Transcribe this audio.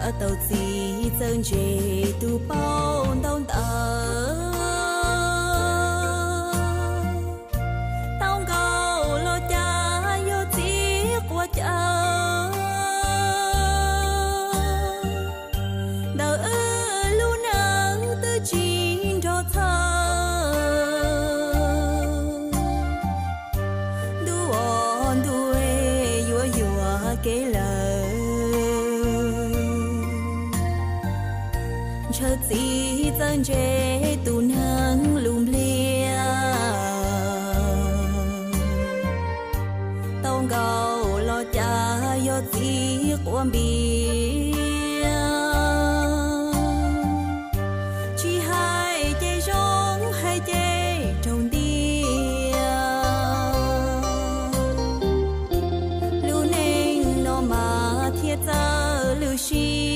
ở tàu gì dân về tu bao đông tao cầu lo cha yo chỉ qua cha đời lu nắng tư chín cho thơ đuôn đuê yua yua kể lời chợt gì dân chế tu nắng lùm lia tao gạo lo cha yo gì quan bia chỉ hai chê rong hai chê trồng đia lưu nên nó mà thiết ra lưu chi